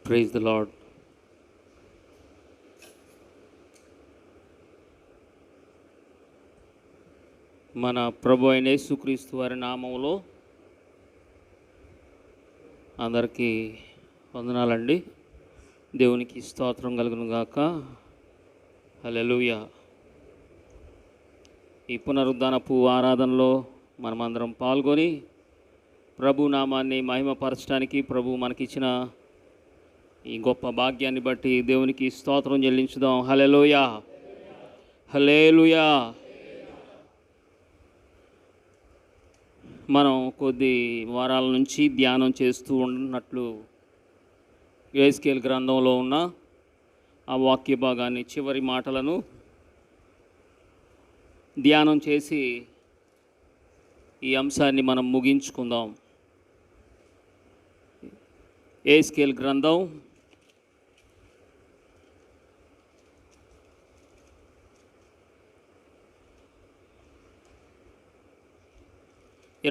Praise the lord. మన ప్రభు అయిన యేసుక్రీస్తు వారి నామంలో అందరికీ వందనాలండి. దేవునికి స్తోత్రం కలుగును గాక. హల్లెలూయా. ఈ పునరుద్ధానపు ఆరాధనలో మనమందరం పాల్గొని ప్రభు నామాన్ని మహిమపరచడానికి ప్రభు మనకిచ్చిన ఈ గొప్ప భాగ్యాన్ని బట్టి దేవునికి స్తోత్రం చెల్లించుదాం. హల్లెలూయా, హల్లెలూయా. మనం కొద్ది వారాల నుంచి ధ్యానం చేస్తూ ఉన్నట్లు యెహెజ్కేలు గ్రంథంలో ఉన్న ఆ వాక్య భాగాన్ని చివరి మాటలను ధ్యానం చేసి ఈ అంశాన్ని మనం ముగించుకుందాం. యెహెజ్కేలు గ్రంథం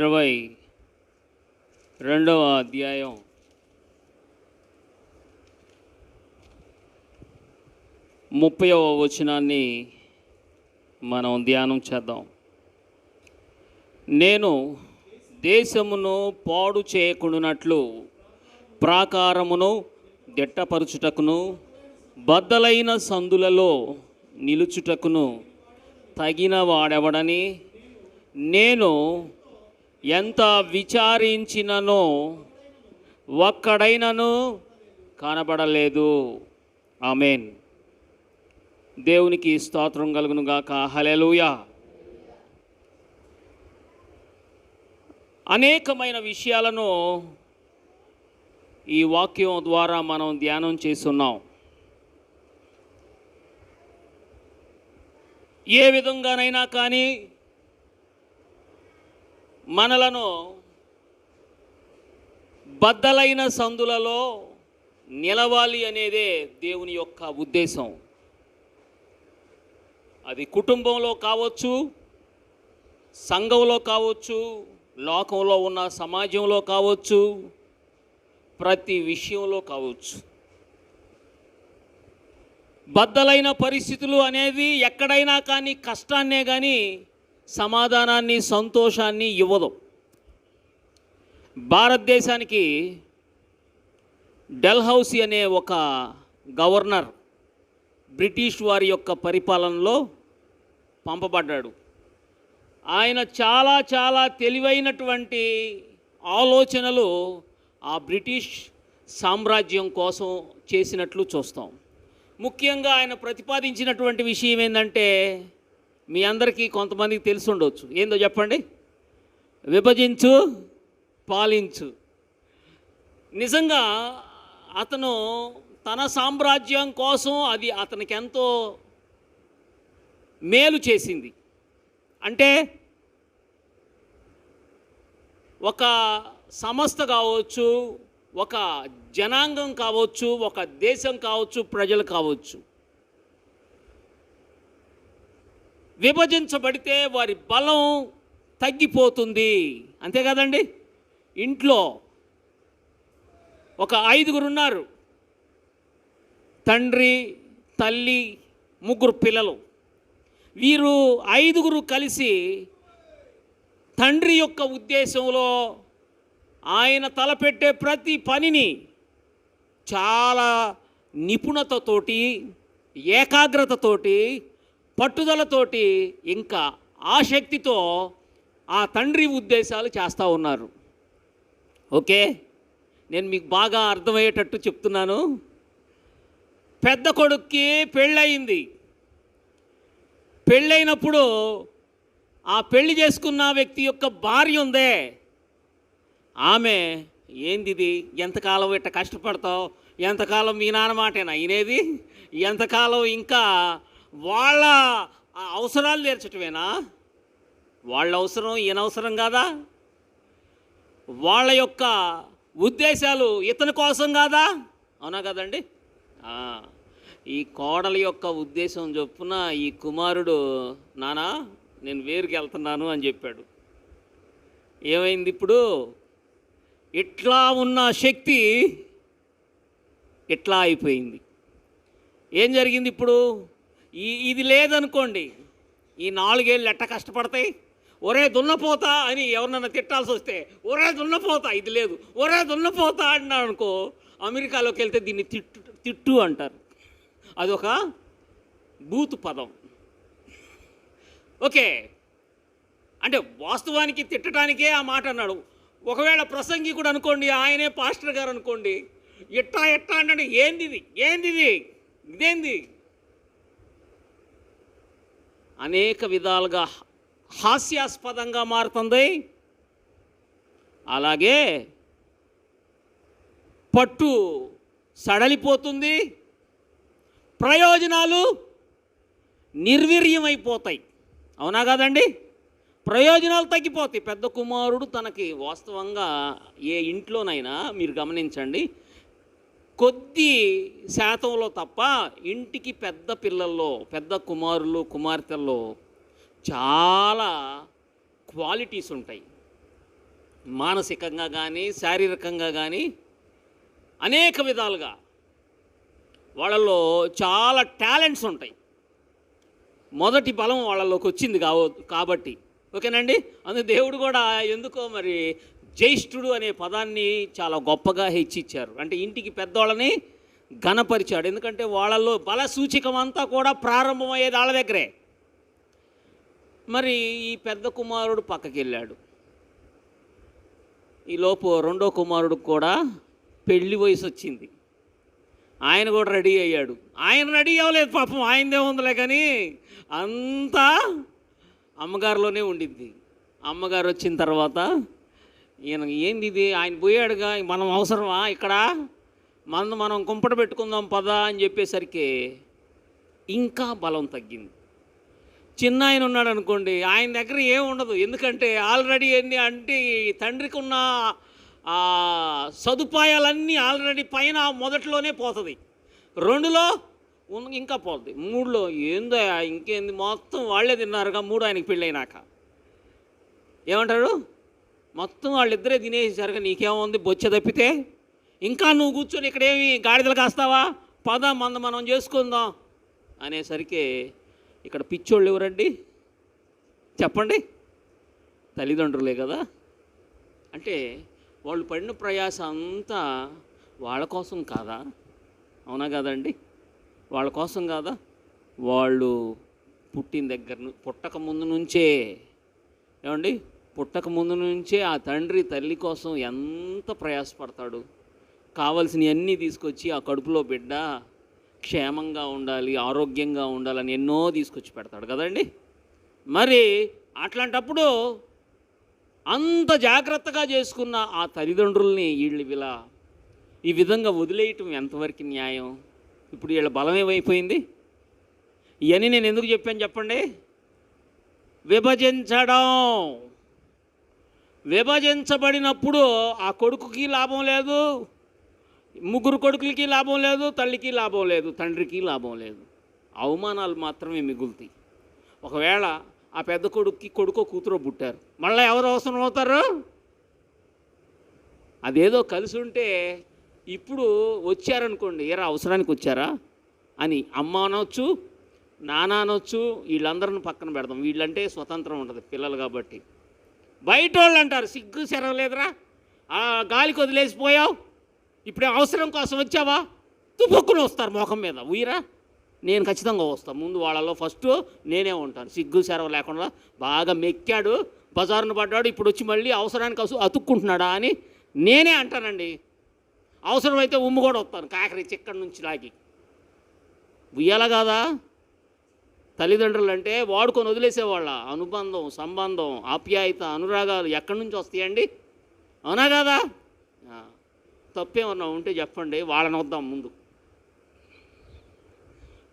22వ అధ్యాయం 30వ వచనాన్ని మనం ధ్యానం చేద్దాం. నేను దేశమును పాడు చేయకుండానట్లు ప్రాకారమును దిట్టపరచుటకును బద్దలైన సందులలో నిలుచుటకును తగిన వాడెవడని నేను ఎంత విచారించిననో ఒక్కడైనను కనబడలేదు. ఆమేన్. దేవునికి స్తోత్రం కలుగును గాక. హల్లెలూయా. అనేకమైన విషయాలను ఈ వాక్యం ద్వారా మనం ధ్యానం చేస్తున్నాం. ఏ విధంగానైనా కానీ మనలను బద్దలైన సందులలో నిలవాలి అనేదే దేవుని యొక్క ఉద్దేశం. అది కుటుంబంలో కావచ్చు, సంఘంలో కావచ్చు, లోకంలో ఉన్న సమాజంలో కావచ్చు, ప్రతి విషయంలో కావచ్చు. బద్దలైన పరిస్థితులు అనేది ఎక్కడైనా కానీ కష్టాన్నే కానీ సమాధానాన్ని, సంతోషాన్ని ఇవ్వదు. భారతదేశానికి డెల్హౌసీ అనే ఒక గవర్నర్ బ్రిటిష్ వారి యొక్క పరిపాలనలో పంపబడ్డాడు. ఆయన చాలా చాలా తెలివైనటువంటి ఆలోచనలు ఆ బ్రిటిష్ సామ్రాజ్యం కోసం చేసినట్లు చూస్తాం. ముఖ్యంగా ఆయన ప్రతిపాదించినటువంటి విషయం ఏంటంటే, మీ అందరికీ కొంతమందికి తెలిసి ఉండవచ్చు. ఏందో చెప్పండి? విభజించు, పాలించు. నిజంగా అతను తన సామ్రాజ్యం కోసం అది అతనికి ఎంతో మేలు చేసింది. అంటే ఒక సంస్థ కావచ్చు, ఒక జనాంగం కావచ్చు, ఒక దేశం కావచ్చు, ప్రజలు కావచ్చు, విభజించబడితే వారి బలం తగ్గిపోతుంది. అంతే కదండి? ఇంట్లో ఒక 5గురు ఉన్నారు. తండ్రి, తల్లి, 3 పిల్లలు. వీరు 5గురు కలిసి తండ్రి యొక్క ఉద్దేశంలో ఆయన తలపెట్టే ప్రతి పనిని చాలా నిపుణతతోటి, ఏకాగ్రతతోటి, పట్టుదలతోటి, ఇంకా ఆసక్తితో ఆ తండ్రి ఉద్దేశాలు చేస్తూ ఉన్నారు. ఓకే, నేను మీకు బాగా అర్థమయ్యేటట్టు చెప్తున్నాను. పెద్ద కొడుక్కి పెళ్ళయింది. పెళ్ళైనప్పుడు ఆ పెళ్లి చేసుకున్న వ్యక్తి యొక్క భార్య ఉందే, ఆమె ఏంది ఇది, ఎంతకాలం ఇట్ట కష్టపడతావు, ఎంతకాలం మీ నాన్న మాటేనా వినేది, ఎంతకాలం ఇంకా వాళ్ళ అవసరాలు తీర్చటమేనా, వాళ్ళ అవసరం ఈయన అవసరం కాదా, వాళ్ళ యొక్క ఉద్దేశాలు ఇతని కోసం కాదా? అవునా కదండి? ఈ కోడల యొక్క ఉద్దేశం చొప్పున ఈ కుమారుడు, నానా నేను వేరుకి వెళ్తున్నాను అని చెప్పాడు. ఏమైంది ఇప్పుడు? ఇట్లా ఉన్న శక్తి ఇట్లా అయిపోయింది. ఏం జరిగింది ఇప్పుడు? ఇది లేదనుకోండి, ఈ 4 ఏళ్ళు ఎట్ట కష్టపడతాయి? ఒరే దున్నపోతా అని ఎవరినన్నా తిట్టాల్సి వస్తే ఒరే దున్నపోతా, ఇది లేదు, ఒరే దున్నపోతా అన్నాడు అనుకో, అమెరికాలోకి వెళ్తే దీన్ని తిట్టు అంటారు. అదొక బూతు పదం. ఓకే, అంటే వాస్తవానికి తిట్టడానికే ఆ మాట అన్నాడు. ఒకవేళ ప్రసంగికుడు అనుకోండి, ఆయనే పాస్టర్ గారు అనుకోండి, ఎట్టా అన్నాడు. ఏంది ఇదేంది? అనేక విధాలుగా హాస్యాస్పదంగా మారుతుంది. అలాగే పట్టు సడలిపోతుంది, ప్రయోజనాలు నిర్వీర్యమైపోతాయి. అవునా కాదండి? ప్రయోజనాలు తగ్గిపోతాయి. పెద్ద కుమారుడు తనకి వాస్తవంగా ఏ ఇంట్లోనైనా మీరు గమనించండి, కొద్ది శాతంలో తప్ప ఇంటికి పెద్ద పిల్లల్లో, పెద్ద కుమారులు కుమార్తెల్లో చాలా క్వాలిటీస్ ఉంటాయి. మానసికంగా కానీ శారీరకంగా కానీ అనేక విధాలుగా వాళ్ళల్లో చాలా టాలెంట్స్ ఉంటాయి. మొదటి బలం వాళ్ళలోకి వచ్చింది కాబట్టి ఓకేనండి. అందుకే దేవుడు కూడా ఎందుకో మరి జ్యేష్ఠుడు అనే పదాన్ని చాలా గొప్పగా హెచ్చిచ్చారు. అంటే ఇంటికి పెద్దవాళ్ళని ఘనపరిచాడు. ఎందుకంటే వాళ్ళల్లో బల సూచికం అంతా కూడా ప్రారంభమయ్యేది వాళ్ళ దగ్గరే. మరి ఈ పెద్ద కుమారుడు పక్కకి వెళ్ళాడు. ఈలోపు రెండో కుమారుడికి కూడా పెళ్లి వయసు వచ్చింది. ఆయన కూడా రెడీ అయ్యాడు. ఆయన రెడీ అవ్వలేదు పాపం, ఆయనదే ఉందిలే, కానీ అంతా అమ్మగారిలోనే ఉండిద్ది. అమ్మగారు వచ్చిన తర్వాత ఈయన ఏంది ఇది, ఆయన పోయాడుగా, మనం అవసరమా ఇక్కడ, మనం కుంపట పెట్టుకుందాం పదా అని చెప్పేసరికి ఇంకా బలం తగ్గింది. చిన్న ఆయన ఉన్నాడు అనుకోండి, ఆయన దగ్గర ఏం ఉండదు. ఎందుకంటే ఆల్రెడీ ఎన్ని అంటే తండ్రికి ఉన్న సదుపాయాలన్నీ ఆల్రెడీ పైన మొదట్లోనే పోతుంది, 2లో ఇంకా పోతుంది, 3లో ఏందో ఇంకేంది మొత్తం వాళ్ళే తిన్నారుగా. 3 ఆయనకి పెళ్ళైనాక ఏమంటారు, మొత్తం వాళ్ళిద్దరే తినేసారుగా, నీకేముంది బొచ్చ తప్పితే, ఇంకా నువ్వు కూర్చొని ఇక్కడేమి గాడిదలు కాస్తావా, పద మనం చేసుకుందాం అనేసరికి ఇక్కడ పిచ్చోళ్ళు ఎవరండి చెప్పండి? తల్లిదండ్రులే కదా. అంటే వాళ్ళు పడిన ప్రయాస అంతా వాళ్ళ కోసం కాదా? అవునా కాదండి? వాళ్ళ కోసం కాదా? వాళ్ళు పుట్టక ముందు నుంచే ఏమండి, పుట్టక ముందు నుంచే ఆ తండ్రి తల్లి కోసం ఎంత ప్రయాసపడతాడు. కావలసినవన్నీ తీసుకొచ్చి ఆ కడుపులో బిడ్డ క్షేమంగా ఉండాలి, ఆరోగ్యంగా ఉండాలని ఎన్నో తీసుకొచ్చి పెడతాడు కదండి. మరి అట్లాంటప్పుడు అంత జాగ్రత్తగా చేసుకున్న ఆ తల్లిదండ్రుల్ని వీళ్ళు ఈ విధంగా వదిలేయటం ఎంతవరకు న్యాయం? ఇప్పుడు వీళ్ళ బలం ఏమైపోయింది? ఇవన్నీ నేను ఎందుకు చెప్పాను చెప్పండి? విభజించబడినప్పుడు ఆ కొడుకుకి లాభం లేదు, 3 కొడుకులకి లాభం లేదు, తల్లికి లాభం లేదు, తండ్రికి లాభం లేదు, అవమానాలు మాత్రమే మిగులుతాయి. ఒకవేళ ఆ పెద్ద కొడుకో కూతురో పుట్టారు, మళ్ళీ ఎవరు అవసరం అవుతారు? అదేదో కలిసి ఉంటే ఇప్పుడు వచ్చారనుకోండి, ఏరా అవసరానికి వచ్చారా అని అమ్మ అనొచ్చు, నాన్న అనొచ్చు, వీళ్ళందరిని పక్కన పెడదాం. వీళ్ళంటే స్వతంత్రం ఉంటుంది పిల్లలు కాబట్టి. బయట వాళ్ళు అంటారు, సిగ్గు సెరవలేదురా, గాలికి వదిలేసిపోయావు, ఇప్పుడే అవసరం కోసం వచ్చావా, తుప్పుక్కుని వస్తారు మొఖం మీద. ఉయ్యరా, నేను ఖచ్చితంగా వస్తాను ముందు, వాళ్ళలో ఫస్ట్ నేనే ఉంటాను. సిగ్గు సెరవ లేకుండా బాగా మెక్కాడు, బజారును పడ్డాడు, ఇప్పుడు వచ్చి మళ్ళీ అవసరానికి అతుక్కుంటున్నాడా అని నేనే అంటానండి. అవసరమైతే ఉమ్ము కూడా వస్తాను, కాకరి చిక్కడి నుంచి లాగి. ఉయ్యాల కాదా? తల్లిదండ్రులు అంటే వాడుకొని వదిలేసేవాళ్ళ అనుబంధం, సంబంధం, ఆప్యాయత, అనురాగాలు ఎక్కడి నుంచి వస్తాయండి? అవునా కాదా? తప్పేమన్నా ఉంటే చెప్పండి, వాళ్ళని వద్దాం ముందు.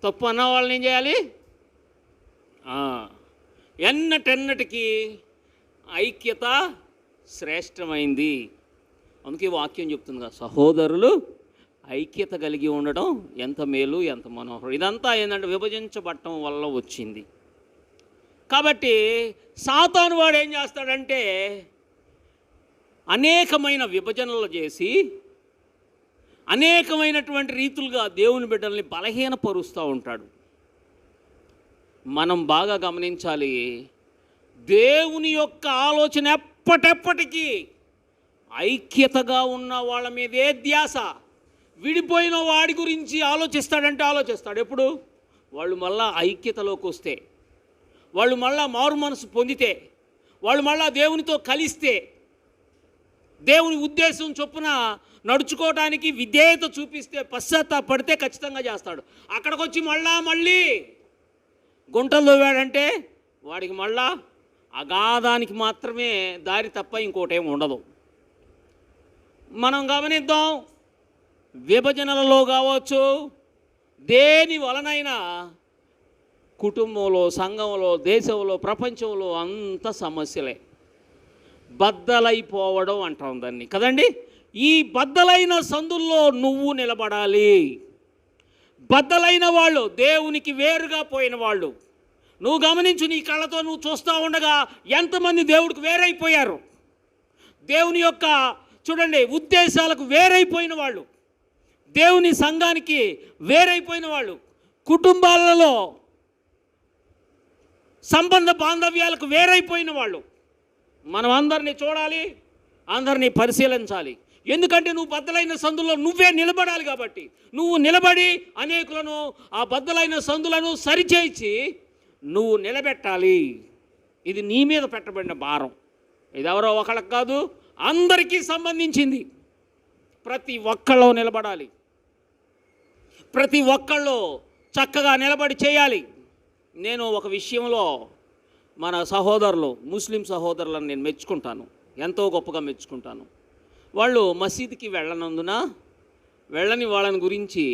తప్పు అన్న వాళ్ళని ఏం చేయాలి? ఎన్నటెన్నటికీ ఐక్యత శ్రేష్టమైంది. అందుకే వాక్యం చెప్తుంది కదా, సహోదరులు ఐక్యత కలిగి ఉండడం ఎంత మేలు, ఎంత మనోహరం. ఇదంతా ఏంటంటే విభజించబడటం వల్ల వచ్చింది. కాబట్టి సాతాను వాడు ఏం చేస్తాడంటే అనేకమైన విభజనలు చేసి అనేకమైనటువంటి రీతులుగా దేవుని బిడ్డల్ని బలహీనపరుస్తూ ఉంటాడు. మనం బాగా గమనించాలి, దేవుని యొక్క ఆలోచన ఎప్పటెప్పటికీ ఐక్యతగా ఉన్న వాళ్ళ మీదే ధ్యాస. విడిపోయిన వాడి గురించి ఆలోచిస్తాడంటే ఆలోచిస్తాడు ఎప్పుడు? వాళ్ళు మళ్ళా ఐక్యతలోకి వస్తే, వాళ్ళు మళ్ళా మారు మనసు పొందితే, వాళ్ళు మళ్ళా దేవునితో కలిస్తే, దేవుని ఉద్దేశం చొప్పున నడుచుకోవడానికి విధేయత చూపిస్తే, పశ్చాత్తాపడితే ఖచ్చితంగా చేస్తాడు. అక్కడికి వచ్చి మళ్ళీ గుంటలు తవ్వాడంటే వాడికి మళ్ళా అగాధానికి మాత్రమే దారి తప్ప ఇంకోటేం ఉండదు. మనం గమనిద్దాం, విభజనలలో కావచ్చు, దేని వలనైనా కుటుంబంలో, సంఘంలో, దేశంలో, ప్రపంచంలో అంత సమస్యలే. బద్దలైపోవడం అంటాం దాన్ని కదండి. ఈ బద్దలైన సందుల్లో నువ్వు నిలబడాలి. బద్దలైన వాళ్ళు దేవునికి వేరుగా పోయిన వాళ్ళు. నువ్వు గమనించు, నీ కళ్ళతో నువ్వు చూస్తూ ఉండగా ఎంతమంది దేవుడికి వేరైపోయారు. దేవుని యొక్క చూడండి ఉద్దేశాలకు వేరైపోయిన వాళ్ళు, దేవుని సంఘానికి వేరైపోయిన వాళ్ళు, కుటుంబాలలో సంబంధ బాంధవ్యాలకు వేరైపోయిన వాళ్ళు. మనం అందరినీ చూడాలి, అందరినీ పరిశీలించాలి. ఎందుకంటే నువ్వు బద్దలైన సందులో నువ్వే నిలబడాలి. కాబట్టి నువ్వు నిలబడి అనేకులను ఆ బద్దలైన సందులను సరిచేయించి నువ్వు నిలబెట్టాలి. ఇది నీ మీద పెట్టబడిన భారం. ఇది ఎవరో ఒకళ్ళకి కాదు, అందరికీ సంబంధించింది. ప్రతి ఒక్కళ్ళు నిలబడాలి, ప్రతి ఒక్కళ్ళు చక్కగా నిలబడి చేయాలి. నేను ఒక విషయంలో మన సహోదరులు, ముస్లిం సహోదరులను నేను మెచ్చుకుంటాను, ఎంతో గొప్పగా మెచ్చుకుంటాను. వాళ్ళు మసీదుకి వెళ్ళని వాళ్ళని గురించి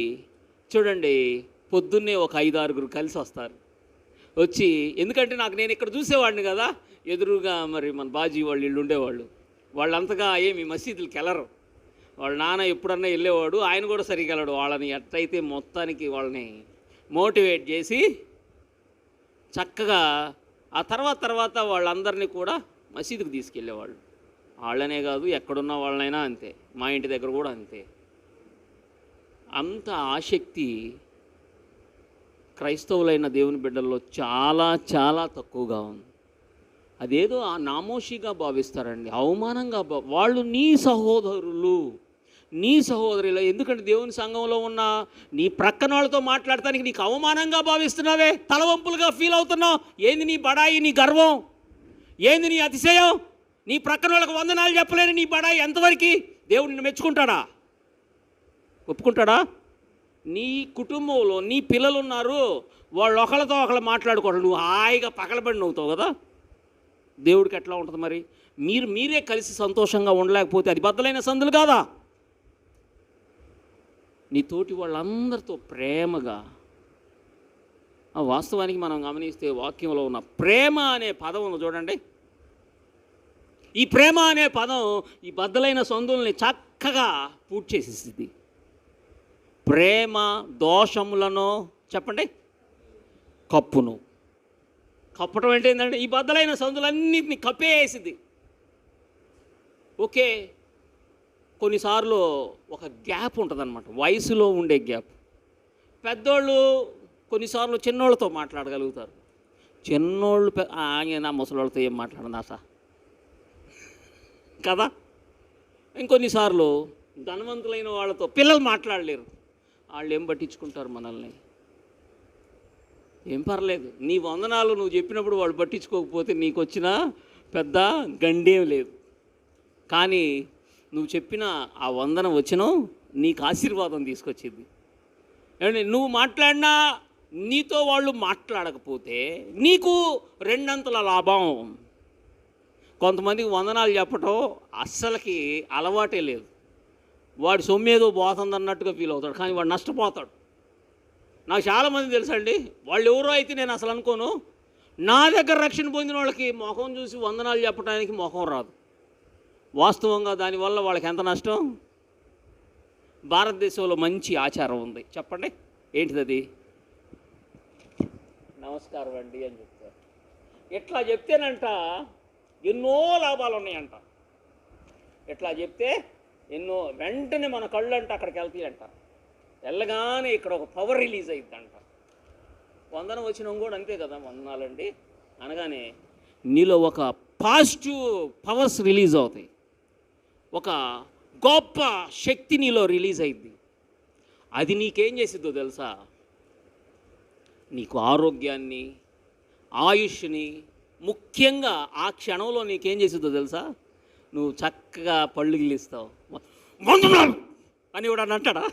చూడండి, పొద్దున్నే ఒక 5-6 కలిసి వస్తారు. వచ్చి, ఎందుకంటే నేను ఇక్కడ చూసేవాడిని కదా, ఎదురుగా మరి మన బాజీ వాళ్ళు ఇళ్ళు ఉండేవాళ్ళు. వాళ్ళంతగా ఏమి మసీదులకి వెళ్ళరు. వాళ్ళ నాన్న ఎప్పుడన్నా వెళ్ళేవాడు, ఆయన కూడా సరిగ్గా వెళ్ళడు. వాళ్ళని ఎట్లయితే మొత్తానికి వాళ్ళని మోటివేట్ చేసి చక్కగా ఆ తర్వాత వాళ్ళందరినీ కూడా మసీదుకు తీసుకెళ్ళేవాళ్ళు. వాళ్ళనే కాదు, ఎక్కడున్న వాళ్ళనైనా అంతే, మా ఇంటి దగ్గర కూడా అంతే. అంత ఆసక్తి క్రైస్తవులైన దేవుని బిడ్డల్లో చాలా చాలా తక్కువగా ఉంది. అదేదో ఆ నామోషిగా భావిస్తారండి, అవమానంగా వాళ్ళు నీ సహోదరులు, నీ సహోదరులు. ఎందుకంటే దేవుని సంఘంలో ఉన్న నీ ప్రక్కన వాళ్ళతో మాట్లాడటానికి నీకు అవమానంగా భావిస్తున్నావే, తలవంపులుగా ఫీల్ అవుతున్నావు. ఏంది నీ బడాయి, నీ గర్వం, ఏంది నీ అతిశయం? నీ ప్రక్కన వాళ్ళకి వందనాలు చెప్పలేని నీ బడాయి ఎంతవరకు దేవుడిని మెచ్చుకుంటాడా, ఒప్పుకుంటాడా? నీ కుటుంబంలో నీ పిల్లలు ఉన్నారు, వాళ్ళు ఒకళ్ళతో ఒకళ్ళు మాట్లాడుకోవడం, నువ్వు హాయిగా పగలబడి నవ్వుతావు కదా. దేవుడికి ఎట్లా ఉంటుంది మరి? మీరే కలిసి సంతోషంగా ఉండలేకపోతే అది బద్దలైన సందులు కాదా? నీ తోటి వాళ్ళందరితో ప్రేమగా, వాస్తవానికి మనం గమనిస్తే వాక్యంలో ఉన్న ప్రేమ అనే పదం ఉంది చూడండి. ఈ ప్రేమ అనే పదం ఈ బద్దలైన సందుల్ని చక్కగా పూర్తి చేసేసింది. ప్రేమ దోషములను చెప్పండి కప్పటం అంటే ఏంటంటే ఈ బద్దలైన సందులన్నింటినీ కప్పేసింది. ఓకే, కొన్నిసార్లు ఒక గ్యాప్ ఉంటుంది అన్నమాట, వయసులో ఉండే గ్యాప్. పెద్దోళ్ళు కొన్నిసార్లు చిన్నోళ్ళతో మాట్లాడగలుగుతారు, చిన్నోళ్ళు ఆయన ముసలోళ్ళతో ఏం మాట్లాడనా సార్ కదా. ఇంకొన్నిసార్లు ధనవంతులైన వాళ్ళతో పిల్లలు మాట్లాడలేరు, వాళ్ళు ఏం పట్టించుకుంటారు మనల్ని, ఏం పర్లేదు. నీ వందనాలు నువ్వు చెప్పినప్పుడు వాళ్ళు పట్టించుకోకపోతే నీకు వచ్చిన పెద్ద గండేం లేదు. కానీ నువ్వు చెప్పిన ఆ వందనం వచ్చిన నీకు ఆశీర్వాదం తీసుకొచ్చింది. ఏమంటే నువ్వు మాట్లాడినా నీతో వాళ్ళు మాట్లాడకపోతే నీకు 2 అంతల లాభం. కొంతమందికి వందనాలు చెప్పటం అస్సలకి అలవాటే లేదు. వాడు సొమ్మేదో పోతుంది అన్నట్టుగా ఫీల్ అవుతాడు, కానీ వాడు నష్టపోతాడు. నాకు చాలామంది తెలుసండి, వాళ్ళు ఎవరో అయితే నేను అసలు అనుకోను, నా దగ్గర రక్షణ పొందిన వాళ్ళకి ముఖం చూసి వందనాలు చెప్పడానికి ముఖం రాదు. వాస్తవంగా దానివల్ల వాళ్ళకి ఎంత నష్టం. భారతదేశంలో మంచి ఆచారం ఉంది, చెప్పండి ఏంటిది? నమస్కారం అండి అని చెప్తారు. ఎట్లా చెప్తేనంట ఎన్నో లాభాలు ఉన్నాయంట. ఎట్లా చెప్తే ఎన్నో వెంటనే మన కళ్ళు అంటే అక్కడికి వెళ్తాయంట. వెళ్ళగానే ఇక్కడ ఒక పవర్ రిలీజ్ అవుతుందంట. వందనం వచ్చిన కూడా అంతే కదా, వందనాలండి అనగానే నీలో ఒక పాజిటివ్ పవర్స్ రిలీజ్ అవుతాయి, ఒక గొప్ప శక్తి నీలో రిలీజ్ అయింది. అది నీకేం చేసిద్దో తెలుసా? నీకు ఆరోగ్యాన్ని, ఆయుష్ని, ముఖ్యంగా ఆ క్షణంలో నీకేం చేసిద్దో తెలుసా? నువ్వు చక్కగా పళ్ళు గిల్లిస్తావు. వందనాలు అని ఎవడన్నా అంటాడా?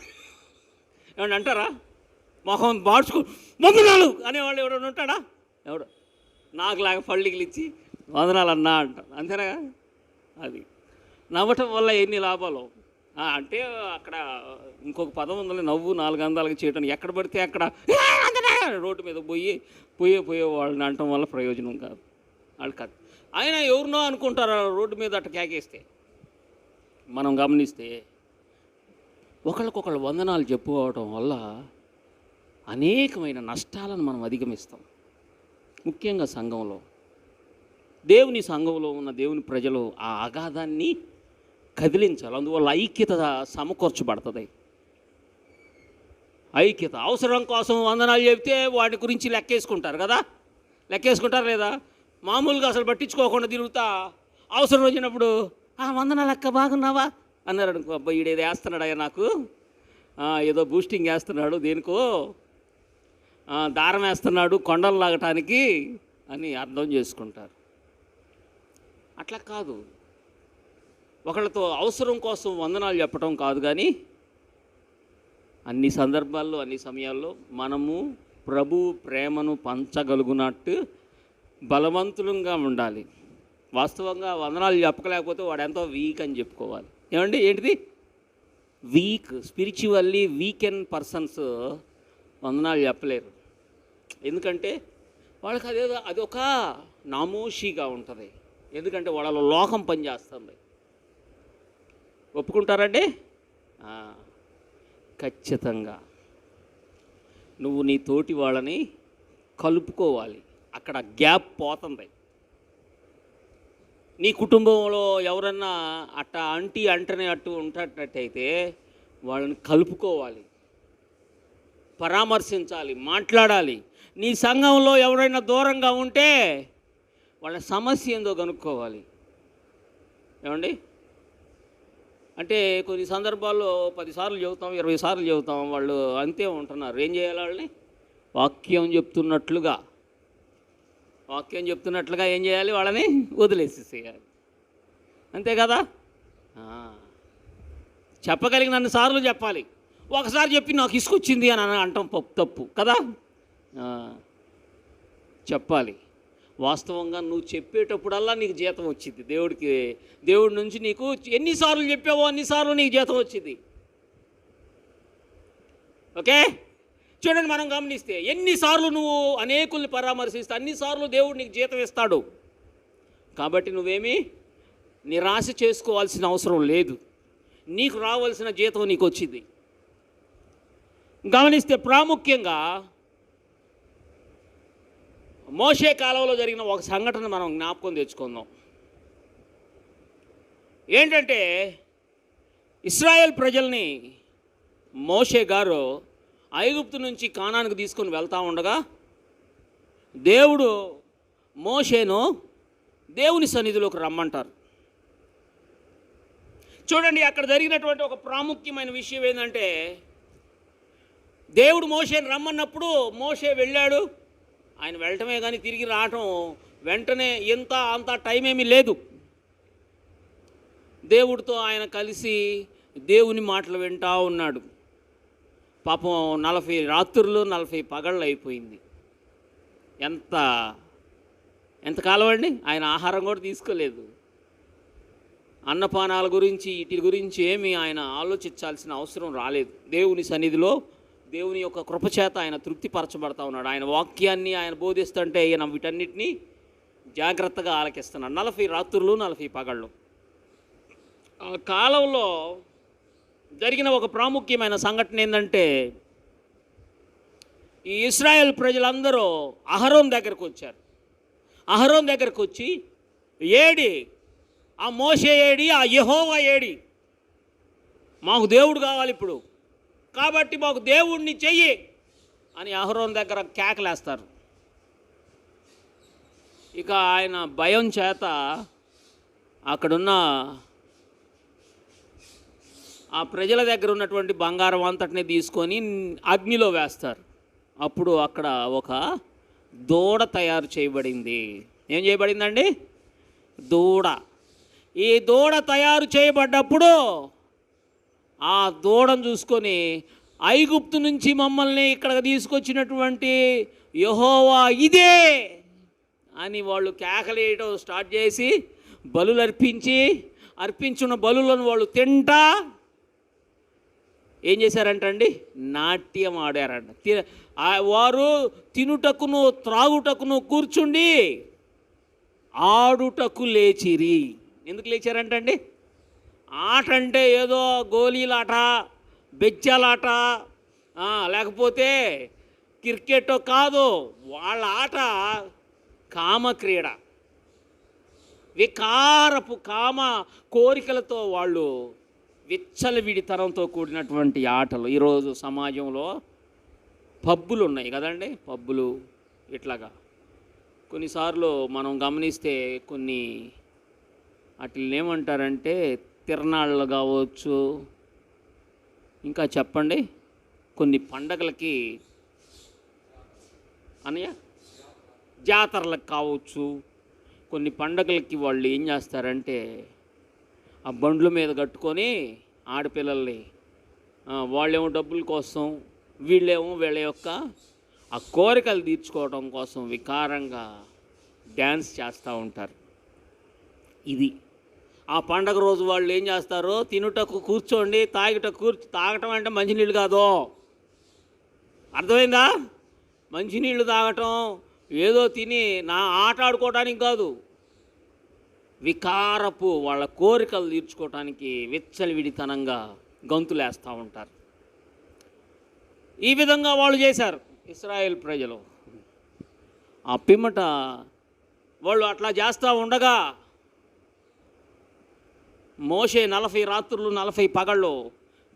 ఏమన్నా అంటారా? మొహం బాడ్చుకో వందనాలు అనేవాళ్ళు ఎవడన్నా ఉంటాడా? ఎవడు నాకులాగా పళ్ళు గిలిచ్చి వందనాలు అన్నా అంటారు, అంతేనా? అది నవ్వటం వల్ల ఎన్ని లాభాలు అంటే అక్కడ ఇంకొక పదం ఉందని, నవ్వు నాలుగు అందాలకు చేయటం. ఎక్కడ పడితే అక్కడ రోడ్డు మీద పోయే వాళ్ళని అనటం వల్ల ప్రయోజనం కాదు, వాళ్ళు కాదు. ఆయన ఎవరినో అనుకుంటారు రోడ్డు మీద అట్ట కేకేస్తే. మనం గమనిస్తే ఒకళ్ళకొకళ్ళు వందనాలు చెప్పుకోవటం వల్ల అనేకమైన నష్టాలను మనం అధిగమిస్తాం. ముఖ్యంగా సంఘంలో, దేవుని సంఘంలో ఉన్న దేవుని ప్రజలు ఆ అగాధాన్ని కదిలించాలి. అందువల్ల ఐక్యత సమకూర్చబడుతుంది. ఐక్యత అవసరం కోసం వందనాలు చెబితే వాటి గురించి లెక్కేసుకుంటారు కదా, లెక్కేసుకుంటారు లేదా? మామూలుగా అసలు పట్టించుకోకుండా తిరుగుతా అవసరం వచ్చినప్పుడు వందనాలు అక్క బాగున్నావా అన్నారు అనుకో, అబ్బాయి ఈడేదో వేస్తున్నాడు అయ్యా నాకు, ఏదో బూస్టింగ్ వేస్తున్నాడు, దేనికో దారం వేస్తున్నాడు కొండలు లాగటానికి అని అర్థం చేసుకుంటారు. అట్లా కాదు, ఒకళ్ళతో అవసరం కోసం వందనాలు చెప్పడం కాదు, కానీ అన్ని సందర్భాల్లో అన్ని సమయాల్లో మనము ప్రభు ప్రేమను పంచగలుగునట్టు బలవంతులంగా ఉండాలి. వాస్తవంగా వందనాలు చెప్పలేకపోతే వాడు ఎంతో వీక్ అని చెప్పుకోవాలి. ఏమండి, ఏంటిది వీక్? స్పిరిచువల్లీ వీకెండ్ పర్సన్స్ వందనాలు చెప్పలేరు. ఎందుకంటే వాళ్ళకి అదొక నామోషిగా ఉంటుంది. ఎందుకంటే వాళ్ళలో లోకం పనిచేస్తుంది. ఒప్పుకుంటారండి? ఖచ్చితంగా నువ్వు నీ తోటి వాళ్ళని కలుపుకోవాలి. అక్కడ గ్యాప్ పోతుంది. నీ కుటుంబంలో ఎవరన్నా అంటనే అట్టు ఉంటట్టయితే వాళ్ళని కలుపుకోవాలి, పరామర్శించాలి, మాట్లాడాలి. నీ సంఘంలో ఎవరైనా దూరంగా ఉంటే వాళ్ళ సమస్య ఏందో కనుక్కోవాలి. ఏమండి, అంటే కొన్ని సందర్భాల్లో 10 సార్లు చెబుతాం, 20 సార్లు చెబుతాం, వాళ్ళు అంతే ఉంటున్నారు. ఏం చేయాలి? వాళ్ళని వాక్యం చెప్తున్నట్లుగా ఏం చేయాలి? వాళ్ళని వదిలేసేసేయాలి, అంతే కదా? చెప్పగలిగినన్ని సార్లు చెప్పాలి. ఒకసారి చెప్పి నాకు ఇసుకొచ్చింది అని అంటాం తప్పు కదా. చెప్పాలి. వాస్తవంగా నువ్వు చెప్పేటప్పుడల్లా నీకు జీతం వచ్చింది. దేవుడి నుంచి నీకు ఎన్నిసార్లు చెప్పావో అన్నిసార్లు నీకు జీతం వచ్చింది. ఓకే, చూడండి, మనం గమనిస్తే ఎన్నిసార్లు నువ్వు అనేకుల్ని పరామర్శిస్తే అన్నిసార్లు దేవుడు నీకు జీతం ఇస్తాడు. కాబట్టి నువ్వేమీ నిరాశ చేసుకోవాల్సిన అవసరం లేదు. నీకు రావాల్సిన జీతం నీకు వచ్చింది. గమనిస్తే ప్రాముఖ్యంగా మోషే కాలంలో జరిగిన ఒక సంఘటన మనం జ్ఞాపకం తెచ్చుకుందాం. ఏంటంటే ఇశ్రాయేల్ ప్రజల్ని మోషే గారు ఐగుప్తు నుంచి కానానికి తీసుకొని వెళ్తూ ఉండగా దేవుడు మోషేను దేవుని సన్నిధిలోకి రమ్మంటారు. చూడండి, అక్కడ జరిగినటువంటి ఒక ప్రాముఖ్యమైన విషయం ఏంటంటే దేవుడు మోషేని రమ్మన్నప్పుడు మోషే వెళ్ళాడు. ఆయన వెళ్ళటమే కానీ తిరిగి రావటం వెంటనే అంత టైం ఏమీ లేదు. దేవుడితో ఆయన కలిసి దేవుని మాటలు వింటూ ఉన్నాడు. పాపం 40 రాత్రులు 40 పగళ్ళు అయిపోయింది. ఎంతకాలం అండి? ఆయన ఆహారం కూడా తీసుకోలేదు. అన్నపానాల గురించి వీటి గురించి ఏమీ ఆయన ఆలోచించాల్సిన అవసరం రాలేదు. దేవుని సన్నిధిలో దేవుని యొక్క కృపచేత ఆయన తృప్తిపరచబడతా ఉన్నాడు. ఆయన వాక్యాన్ని ఆయన బోధిస్తుంటే ఈయన వీటన్నిటినీ జాగ్రత్తగా ఆలకిస్తున్నాడు. 40 రాత్రులు 40 పగళ్ళు. ఆ కాలంలో జరిగిన ఒక ప్రాముఖ్యమైన సంఘటన ఏంటంటే ఈ ఇశ్రాయేల్ ప్రజలందరూ అహరోన్ దగ్గరకు వచ్చారు. అహరోన్ దగ్గరకు వచ్చి, ఏడి ఆ మోషే ఏడి, ఆ యెహోవా ఏడి మాకు దేవుడు కావాలి ఇప్పుడు, కాబట్టి మాకు దేవుణ్ణి చెయ్యి అని అహరోన్ దగ్గర కేకలేస్తారు. ఇక ఆయన భయం చేత అక్కడున్న ఆ ప్రజల దగ్గర ఉన్నటువంటి బంగారం అంతటిని తీసుకొని అగ్నిలో వేస్తారు. అప్పుడు అక్కడ ఒక దూడ తయారు చేయబడింది. ఏం చేయబడిందండి? దూడ. ఈ దూడ తయారు చేయబడ్డప్పుడు ఆ దూడను చూసుకొని ఐగుప్తు నుంచి మమ్మల్ని ఇక్కడికి తీసుకొచ్చినటువంటి యెహోవా ఇదే అని వాళ్ళు కేకలేయడం స్టార్ట్ చేసి బలులు అర్పించిన బలులను వాళ్ళు తింటా ఏం చేశారంటండి? నాట్యం ఆడారంట. వారు తినుటకును త్రాగుటకును కూర్చుండి ఆడుటకు లేచిరి. ఎందుకు లేచారంటండి? ఆట అంటే ఏదో గోళీలాట, బెజ్జలాట, లేకపోతే క్రికెట్ కాదు. వాళ్ళ ఆట కామక్రీడ, వికారపు కామ కోరికలతో వాళ్ళు విచ్చలవిడితనంతో కూడినటువంటి ఆటలు. ఈరోజు సమాజంలో పబ్బులు ఉన్నాయి కదండి, పబ్బులు ఇట్లాగా. కొన్నిసార్లు మనం గమనిస్తే కొన్ని వాటిని ఏమంటారంటే తిరణాళ్ళు కావచ్చు, ఇంకా చెప్పండి కొన్ని పండగలకి అనయ్య జాతరలకు కావచ్చు, కొన్ని పండగలకి వాళ్ళు ఏం చేస్తారంటే ఆ బండ్ల మీద కట్టుకొని ఆడపిల్లల్ని వాళ్ళేమో డబ్బుల కోసం, వీళ్ళేమో వీళ్ళ యొక్క ఆ కోరికలు తీర్చుకోవడం కోసం వికారంగా డ్యాన్స్ చేస్తూ ఉంటారు. ఇది ఆ పండగ రోజు వాళ్ళు ఏం చేస్తారో తినుటకు కూర్చోండి, తాగటం అంటే మంచినీళ్ళు కాదు, అర్థమైందా? మంచినీళ్ళు తాగటం ఏదో తిని ఆట ఆడుకోవడానికి కాదు, వికారపు వాళ్ళ కోరికలు తీర్చుకోవటానికి విచ్చలవిడితనంగా గంతులేస్తూ ఉంటారు. ఈ విధంగా వాళ్ళు చేశారు ఇశ్రాయేల్ ప్రజలు. ఆ పిమ్మట వాళ్ళు అట్లా చేస్తూ ఉండగా మోషే 40 రాత్రులు 40 పగళ్ళు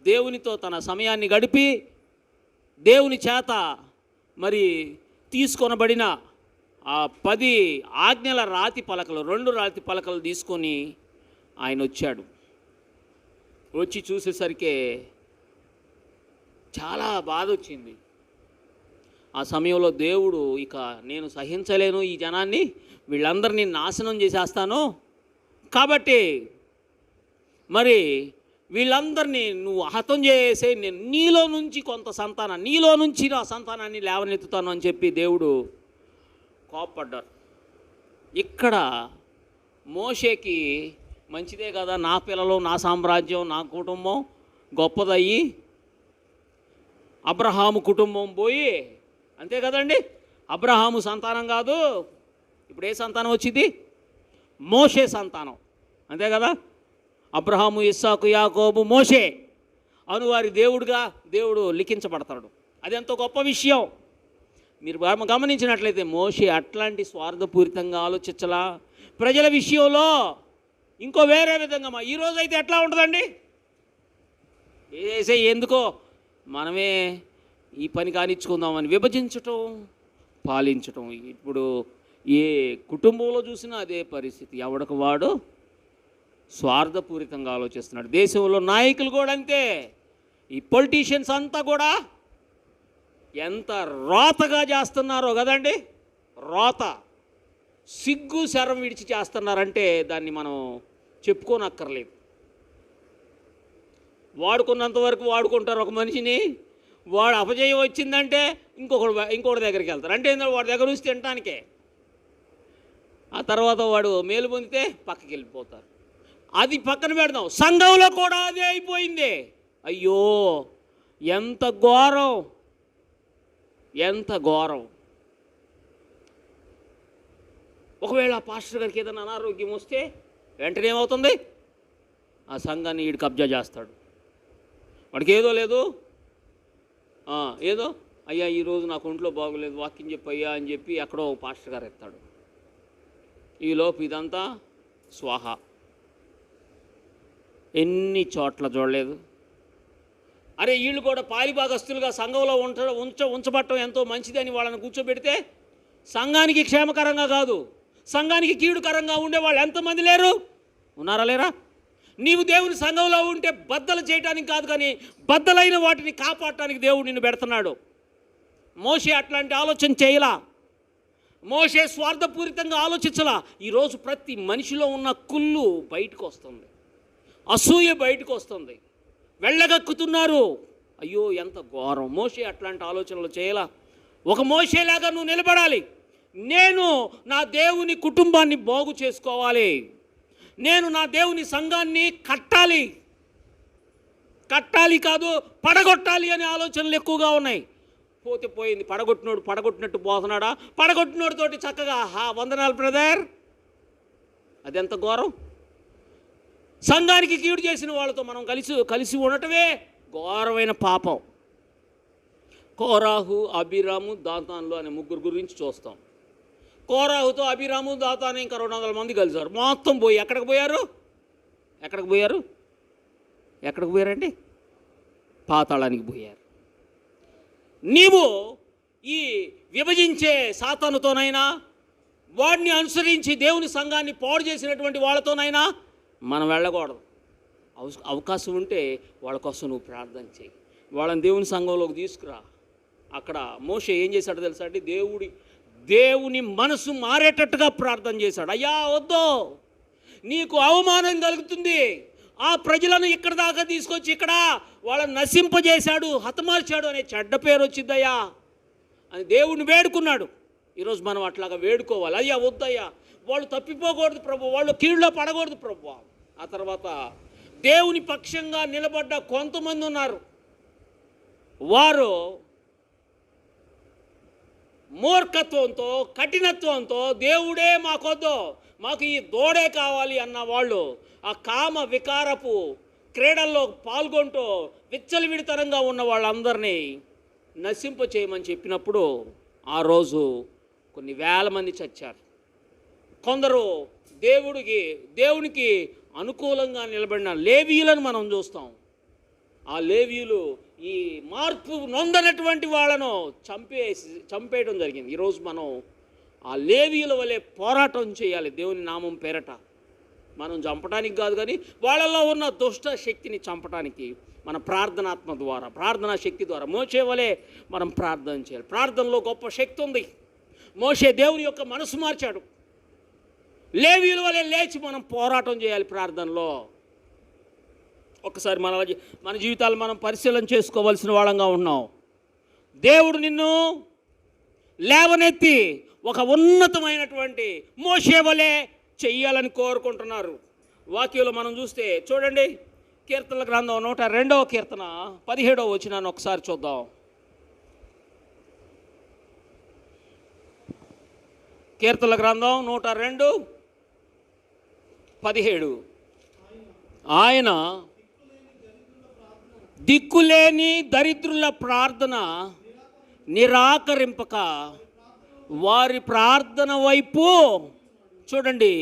దేవునితో తన సమయాన్ని గడిపి దేవుని చేత మరి తీసుకొనబడిన ఆ 10 ఆజ్ఞల రాతి పలకలు, 2 రాతి పలకలు తీసుకొని ఆయన వచ్చాడు. వచ్చి చూసేసరికి చాలా బాధ వచ్చింది. ఆ సమయంలో దేవుడు ఇక నేను సహించలేను ఈ జనాన్ని, వీళ్ళందరినీ నాశనం చేసేస్తాను, కాబట్టి మరి వీళ్ళందరినీ నువ్వు హతం చేసే, నేను నీలో నుంచి కొంత సంతానం, నీలో నుంచి నా సంతానాన్ని లేవనెత్తుతాను అని చెప్పి దేవుడు కోప్పడ్డారు. ఇక్కడ మోషేకి మంచిదే కదా, నా పిల్లలు, నా సామ్రాజ్యం, నా కుటుంబం గొప్పదయ్యి అబ్రహాము కుటుంబం పోయి, అంతే కదండి, అబ్రహాము సంతానం కాదు, ఇప్పుడు ఏ సంతానం వచ్చింది? మోషే సంతానం, అంతే కదా. అబ్రహాము, ఇస్సాకు, యాకోబు, మోషే అనువారి దేవుడుగా దేవుడు లిఖించబడతాడు. అది ఎంతో గొప్ప విషయం. మీరు గమనించినట్లయితే మోషే అట్లాంటి స్వార్థపూరితంగా ఆలోచించలా ప్రజల విషయంలో. ఇంకో వేరే విధంగా ఈరోజు అయితే ఎట్లా ఉంటుందండి? వేసే ఎందుకో మనమే ఈ పని కానిచ్చుకుందామని విభజించటం, పాలించటం. ఇప్పుడు ఏ కుటుంబంలో చూసినా అదే పరిస్థితి. ఎవడికి వాడు స్వార్థపూరితంగా ఆలోచిస్తున్నాడు. దేశంలో నాయకులు కూడా అంతే. ఈ పొలిటీషియన్స్ అంతా కూడా ఎంత రోతగా చేస్తున్నారో కదండి, రోత, సిగ్గు శరం విడిచి చేస్తున్నారంటే దాన్ని మనం చెప్పుకోనక్కర్లేదు. వాడుకున్నంత వరకు వాడుకుంటారు ఒక మనిషిని, వాడు అపజయం వచ్చిందంటే ఇంకొకటి దగ్గరికి వెళ్తారు. అంటే వాడి దగ్గర నుంచి తినటానికే. ఆ తర్వాత వాడు మేలు పొందితే పక్కకి వెళ్ళిపోతారు. అది పక్కన పెడదాం, సంఘంలో కూడా అదే అయిపోయింది. అయ్యో ఎంత ఘోరం, ఎంత ఘోరం. ఒకవేళ పాస్టర్ గారికి ఏదైనా అనారోగ్యం వస్తే వెంటనే ఏమవుతుంది? ఆ సంఘాన్ని వీడు కబ్జా చేస్తాడు. వాడికి ఏదో లేదు, ఏదో అయ్యా ఈరోజు నాకు ఒంట్లో బాగోలేదు, వాక్యం చెప్పయ్యా అని చెప్పి ఎక్కడో పాస్టర్ గారు ఎత్తాడు. ఈలోపు ఇదంతా స్వాహా. ఎన్ని చోట్ల చూడలేదు. అరే వీళ్ళు కూడా పాలిభాగస్తులుగా సంఘంలో ఉంచబట్టం ఎంతో మంచిదని వాళ్ళని కూర్చోబెడితే సంఘానికి క్షేమకరంగా కాదు, సంఘానికి కీడుకరంగా ఉండే వాళ్ళు ఎంతమంది లేరు? ఉన్నారా లేరా? నీవు దేవుని సంఘంలో ఉంటే బద్దలు చేయడానికి కాదు, కానీ బద్దలైన వాటిని కాపాడటానికి దేవుడు నిన్ను పెడుతున్నాడు. మోషే అట్లాంటి ఆలోచన చేయలా. మోషే స్వార్థపూరితంగా ఆలోచించలా. ఈరోజు ప్రతి మనిషిలో ఉన్న కుళ్ళు బయటకు వస్తుంది, అసూయ బయటకు వస్తుంది, వెళ్ళగక్కుతున్నారు. అయ్యో ఎంత ఘోరం! మోషే అట్లాంటి ఆలోచనలు చేయలా. ఒక మోషేలాగా నువ్వు నిలబడాలి. నేను నా దేవుని కుటుంబాన్ని బాగు చేసుకోవాలి, నేను నా దేవుని సంఘాన్ని కట్టాలి కాదు పడగొట్టాలి అనే ఆలోచనలు ఎక్కువగా ఉన్నాయి. పోతే పోయింది. పడగొట్టినట్టు పోతున్నాడా? పడగొట్టినోడితోటి చక్కగా వందనాలు బ్రదర్, అదెంత ఘోరం! సంఘానికి కీడు చేసిన వాళ్ళతో మనం కలిసి ఉండటమే ఘోరమైన పాపం. కోరాహు, అబీరాము, దాతాన్లు అనే ముగ్గురు గురించి చూస్తాం. కోరాహుతో అబీరాము, దాతాను ఇంకా 200 మంది కలిసారు. మొత్తం పోయి ఎక్కడికి పోయారండి? పాతాళానికి పోయారు. నీవు ఈ విభజించే సాతానుతోనైనా, వాడిని అనుసరించి దేవుని సంఘాన్ని పాడు చేసినటువంటి వాళ్ళతోనైనా మనం వెళ్ళకూడదు. అవకాశం ఉంటే వాళ్ళ కోసం నువ్వు ప్రార్థన చేయి, వాళ్ళని దేవుని సంఘంలోకి తీసుకురా. అక్కడ మోషే ఏం చేశాడో తెలుసా అండి? దేవుని మనసు మారేటట్టుగా ప్రార్థన చేశాడు. అయ్యా వద్దు, నీకు అవమానం కలుగుతుంది. ఆ ప్రజలను ఇక్కడ దాకా తీసుకొచ్చి ఇక్కడ వాళ్ళని నశింపజేశాడు, హతమార్చాడు అనే చెడ్డ పేరు వచ్చిద్దయ్యా అని దేవుడిని వేడుకున్నాడు. ఈరోజు మనం అట్లాగా వేడుకోవాలి. అయ్యా వద్దయ్యా, వాళ్ళు తప్పిపోకూడదు ప్రభు, వాళ్ళు కీళ్ళలో పడకూడదు ప్రభు. ఆ తర్వాత దేవుని పక్షంగా నిలబడ్డ కొంతమంది ఉన్నారు. వారు మూర్ఖత్వంతో, కఠినత్వంతో దేవుడే మాకొద్దు, మాకు ఈ దూడే కావాలి అన్న వాళ్ళు ఆ కామ వికారపు క్రీడల్లో పాల్గొంటూ విచ్చలవిడితనంగా ఉన్న వాళ్ళందరినీ నశింప చేయమని చెప్పినప్పుడు ఆ రోజు కొన్ని వేల మంది చచ్చారు. కొందరు దేవునికి అనుకూలంగా నిలబడిన లేవీయులను మనం చూస్తాం. ఆ లేవీయులు ఈ మార్పు నొందనటువంటి వాళ్ళను చంపేయడం జరిగింది. ఈరోజు మనం ఆ లేవీయుల వలె పోరాటం చేయాలి దేవుని నామం పేరట. మనం చంపడానికి కాదు, కానీ వాళ్ళలో ఉన్న దుష్ట శక్తిని చంపడానికి మన ప్రార్థనా శక్తి ద్వారా మోషే వలె మనం ప్రార్థన చేయాలి. ప్రార్థనలో గొప్ప శక్తి ఉంది. మోషే దేవుని యొక్క మనసు మార్చాడు. లేవీయుల వలె లేచి మనం పోరాటం చేయాలి ప్రార్థనలో. ఒక్కసారి మన జీవితాలు మనం పరిశీలన చేసుకోవాల్సిన వాళ్ళంగా ఉన్నాం. దేవుడు నిన్ను లేవనెత్తి ఒక ఉన్నతమైనటువంటి మోషే వలె చెయ్యాలని కోరుకుంటున్నారు. వాక్యంలో మనం చూస్తే చూడండి, కీర్తనల గ్రంథం 102వ కీర్తన 17వ వచనాన్ని ఒకసారి చూద్దాం. కీర్తనల గ్రంథం 102:17. ఆయన దిక్కులేని దరిద్రుల ప్రార్థన నిరాకరింపక వారి ప్రార్థన వైపు. చూడండి,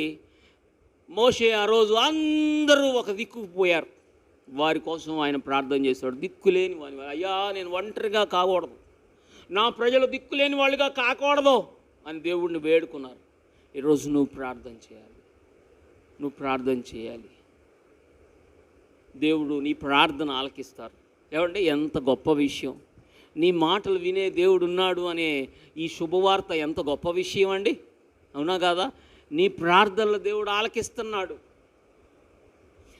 మోషే ఆ రోజు అందరూ ఒక దిక్కుకు పోయారు, వారి కోసం ఆయన ప్రార్థన చేశాడు. దిక్కులేని వారి, అయ్యా నేను ఒంటరిగా కాకూడదు, నా ప్రజలు దిక్కులేని వాళ్ళుగా కాకూడదు అని దేవుడిని వేడుకున్నారు. ఈరోజు నువ్వు ప్రార్థన చేయాలి. దేవుడు నీ ప్రార్థన ఆలకిస్తారు. ఏమంటే ఎంత గొప్ప విషయం! నీ మాటలు వినే దేవుడు ఉన్నాడు అనే ఈ శుభవార్త ఎంత గొప్ప విషయం అండి, అవునా కాదా? నీ ప్రార్థనలు దేవుడు ఆలకిస్తున్నాడు.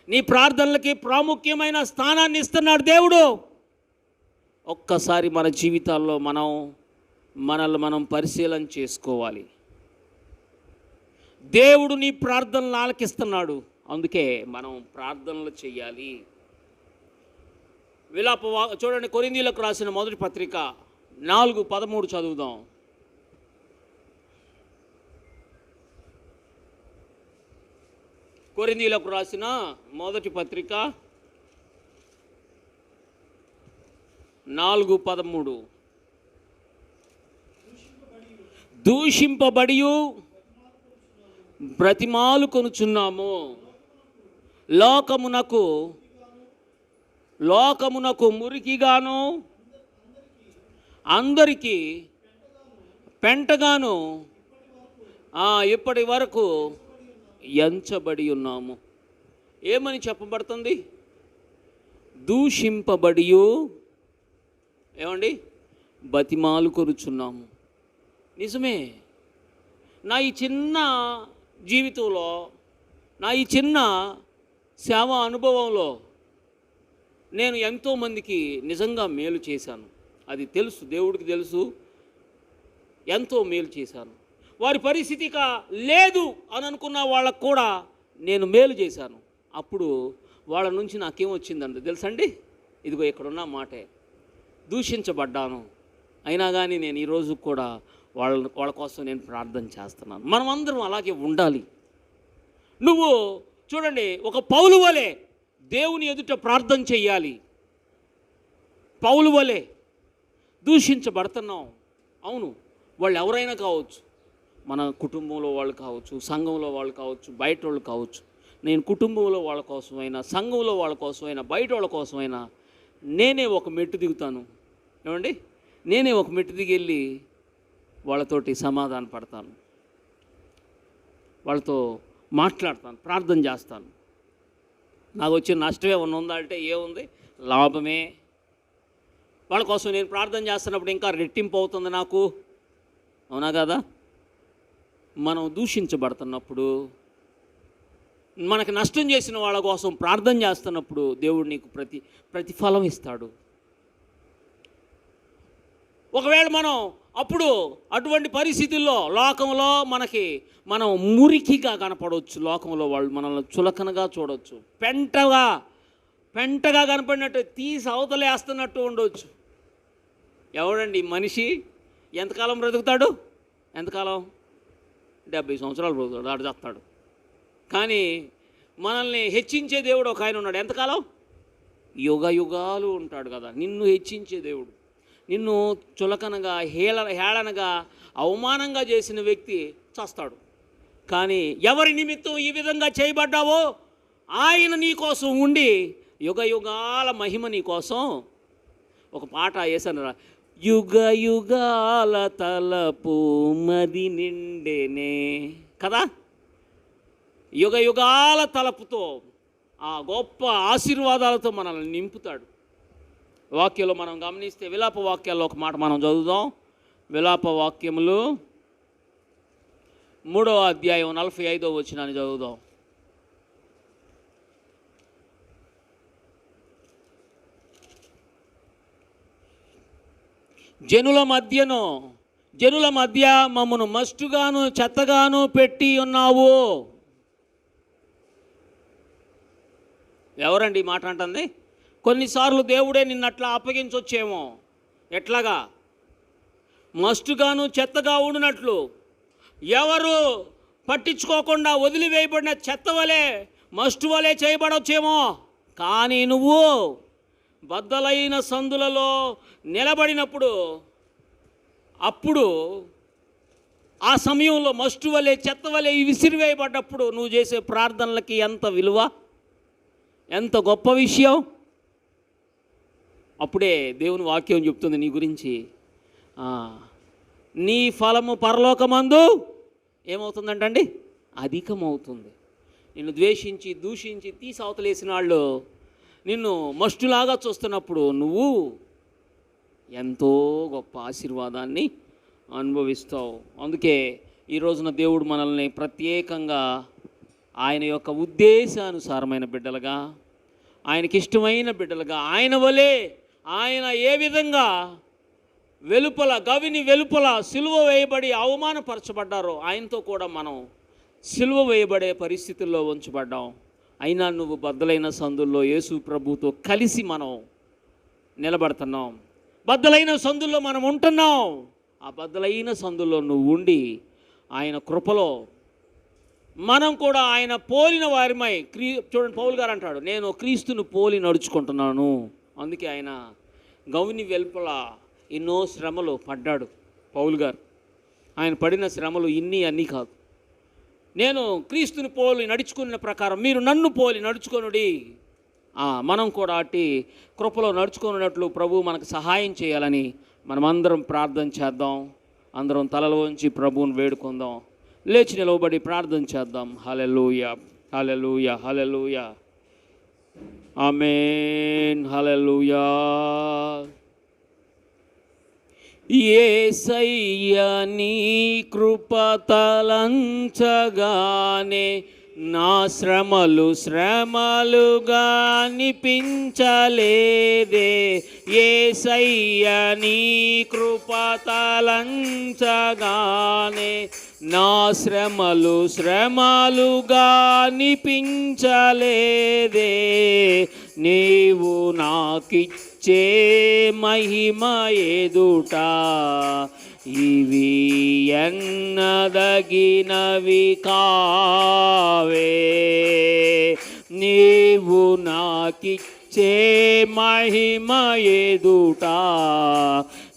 నీ ప్రార్థనలకి ప్రాముఖ్యమైన స్థానాన్ని ఇస్తున్నాడు దేవుడు. ఒక్కసారి మన జీవితాల్లో మనల్ని మనం పరిశీలన చేసుకోవాలి. దేవుడు నీ ప్రార్థనలు ఆలకిస్తున్నాడు, అందుకే మనం ప్రార్థనలు చేయాలి. చూడండి, కొరింథీయులకు రాసిన మొదటి పత్రిక 4:13 చదువుదాం. కొరింథీయులకు రాసిన మొదటి పత్రిక 4:13. దూషింపబడి బ్రతిమాలు కొనుచున్నాము, లోకమునకు లోకమునకు మురికిగాను అందరికీ పెంటగాను ఇప్పటి వరకు ఎంచబడి ఉన్నాము. ఏమని చెప్పబడుతుంది? దూషింపబడియు ఏమండి బతిమాలు కొరుచున్నాము. నిజమే. నా ఈ చిన్న జీవితంలో, నా ఈ చిన్న సేవా అనుభవంలో నేను ఎంతోమందికి నిజంగా మేలు చేశాను. అది తెలుసు, దేవుడికి తెలుసు. ఎంతో మేలు చేశాను. వారి పరిస్థితిక లేదు అని అనుకున్న వాళ్ళకు కూడా నేను మేలు చేశాను. అప్పుడు వాళ్ళ నుంచి నాకేమొచ్చిందండి తెలుసండి? ఇదిగో ఇక్కడున్న మాటే, దూషించబడ్డాను, అయినా కానీ నేను ఈరోజు కూడా వాళ్ళ కోసం నేను ప్రార్థన చేస్తున్నాను. మనం అందరం అలాగే ఉండాలి. నువ్వు చూడండి, ఒక పౌలు వలె దేవుని ఎదుట ప్రార్థన చెయ్యాలి. పౌలు వలె దూషించబడుతున్నాం. అవును, వాళ్ళు ఎవరైనా కావచ్చు, మన కుటుంబంలో వాళ్ళు కావచ్చు, సంఘంలో వాళ్ళు కావచ్చు, బయట వాళ్ళు కావచ్చు. నేను కుటుంబంలో వాళ్ళ కోసమైనా, సంఘంలో వాళ్ళ కోసమైనా, బయట వాళ్ళ కోసమైనా నేనే ఒక మెట్టు దిగుతాను. ఏమండి, నేనే ఒక మెట్టు దిగి వెళ్ళి వాళ్ళతోటి సమాధాన పడతాను, వాళ్ళతో మాట్లాడతాను, ప్రార్థన చేస్తాను. నాకు వచ్చిన నష్టమే ఉందా అంటే ఏముంది, లాభమే. వాళ్ళ కోసం నేను ప్రార్థన చేస్తున్నప్పుడు ఇంకా రెట్టింపు అవుతుంది నాకు. అవునా కదా? మనం దూషించబడుతున్నప్పుడు, మనకు నష్టం చేసిన వాళ్ళ కోసం ప్రార్థన చేస్తున్నప్పుడు దేవుడు నీకు ప్రతిఫలం ఇస్తాడు. ఒకవేళ మనం అప్పుడు అటువంటి పరిస్థితుల్లో లోకంలో మనం మురికిగా కనపడవచ్చు. లోకంలో వాళ్ళు మనల్ని చులకనగా చూడవచ్చు, పెంటగా కనపడినట్టు తీసి అవతలేస్తున్నట్టు ఉండవచ్చు. ఎవడండి మనిషి ఎంతకాలం బ్రతుకుతాడు? ఎంతకాలం? 70 సంవత్సరాలు బ్రతుకుతాడు, ఆడు చేస్తాడు. కానీ మనల్ని హెచ్చించే దేవుడు ఒక ఆయన ఉన్నాడు. ఎంతకాలం? యుగ యుగాలు ఉంటాడు కదా. నిన్ను హెచ్చించే దేవుడు, నిన్ను చులకనగా హేళనగా అవమానంగా చేసిన వ్యక్తి చస్తాడు. కానీ ఎవరి నిమిత్తం ఈ విధంగా చేయబడ్డావో ఆయన నీ కోసం ఉండి యుగ యుగాల మహిమ నీ కోసం. ఒక పాట వేసాను, యుగ యుగాల తలపు మది నిండేనే కదా. యుగ యుగాల తలపుతో ఆ గొప్ప ఆశీర్వాదాలతో మనల్ని నింపుతాడు. వాక్యంలో మనం గమనిస్తే విలాప వాక్యాల్లో ఒక మాట మనం చదువుదాం. విలాప వాక్యములు 3వ అధ్యాయం 45వ వచనాన్ని చదువుదాం. జనుల మధ్య మమ్మను మస్టుగాను చెత్తగాను పెట్టి ఉన్నావు. ఎవరండి ఈ మాట అంటుంది? కొన్నిసార్లు దేవుడే నిన్నట్లా అప్పగించొచ్చేమో. ఎట్లాగా? మస్టుగాను చెత్తగా ఉండినట్లు, ఎవరు పట్టించుకోకుండా వదిలివేయబడిన చెత్త వలె మస్టు వలె చేయబడవచ్చేమో. కానీ నువ్వు బద్దలైన సందులలో నిలబడినప్పుడు, అప్పుడు ఆ సమయంలో మస్టు వలె చెత్త వలె విసిరివేయబడ్డప్పుడు నువ్వు చేసే ప్రార్థనలకి ఎంత విలువ, ఎంత గొప్ప విషయం. అప్పుడే దేవుని వాక్యం చెప్తుంది నీ గురించి, నీ ఫలము పరలోకమందు ఏమవుతుందంటండి? అధికమవుతుంది. నిన్ను ద్వేషించి దూషించి తీసి అవతలేసిన వాళ్ళు నిన్ను మస్టులాగా చూస్తున్నప్పుడు నువ్వు ఎంతో గొప్ప ఆశీర్వాదాన్ని అనుభవిస్తావు. అందుకే ఈ రోజున దేవుడు మనల్ని ప్రత్యేకంగా ఆయన యొక్క ఉద్దేశానుసారమైన బిడ్డలుగా, ఆయనకి ఇష్టమైన బిడ్డలుగా, ఆయన వలె ఆయన ఏ విధంగా గవిని వెలుపల సిలువ వేయబడి అవమానపరచబడ్డారో ఆయనతో కూడా మనం సిలువ వేయబడే పరిస్థితుల్లో ఉంచబడ్డాం. అయినా నువ్వు బద్దలైన సందుల్లో యేసు ప్రభుతో కలిసి మనం నిలబడుతున్నాం. బద్దలైన సందుల్లో మనం ఉంటున్నాం. ఆ బద్దలైన సందుల్లో నువ్వు ఉండి ఆయన కృపలో మనం కూడా ఆయన పోలిన వారిమై చూడండి, పౌలు గారు అంటాడు, నేను క్రీస్తును పోలి నడుచుకుంటున్నాను. అందుకే ఆయన గవిని వెలుపల ఎన్నో శ్రమలు పడ్డాడు. పౌలు గారు ఆయన పడిన శ్రమలు అన్నీ కాదు. నేను క్రీస్తుని పోలి నడుచుకున్న ప్రకారం మీరు నన్ను పోలి నడుచుకొనుడి. మనం కూడా అట్టి కృపలో నడుచుకున్నట్లు ప్రభు మనకు సహాయం చేయాలని మనమందరం ప్రార్థన చేద్దాం. అందరం తలలో ఉంచి ప్రభువుని వేడుకుందాం. లేచి నిలవబడి ప్రార్థన చేద్దాం. హల్లెలూయా, హల్లెలూయా, హల్లెలూయా, ఆమేన్, హల్లెలూయా. యేసయ్యా నీ కృప తలంచగానే నా శ్రమలుగా అనిపించలేదే. యేసయ్యా నీ కృప తలంచగానే నా శ్రమలుగా అనిపించలేదే. నీవు నాకిచ్చే మహిమ ఎదుట ఇవి ఎన్నదగినవి కావే. నీవు నాకిచ్చే మహిమ ఎదుట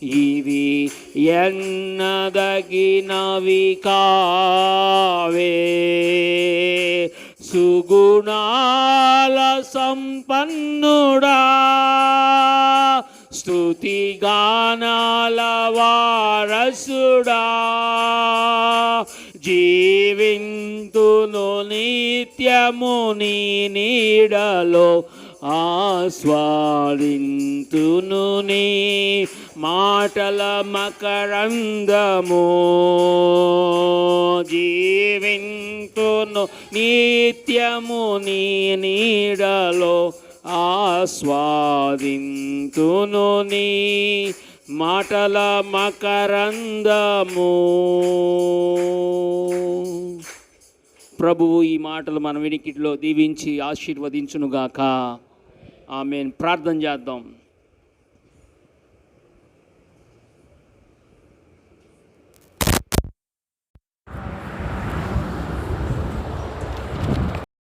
ఇవి ఎన్నదగినవి కావే. సుగుణాల సంపన్నుడా, స్తుతిగానాల వారసుడా, జీవింతును నిత్యము నీ నీడలో, ఆస్వాదింతును నీ మాటల మకరందము. జీవింతును నిత్యము నీ నీడలో, ఆస్వాదింతును నీ మాటల మకరందము. ప్రభువు ఈ మాటలు మన వినికిడిలో దీవించి ఆశీర్వదించునుగాక. ఆమేన్. ప్రార్థన చేద్దాం.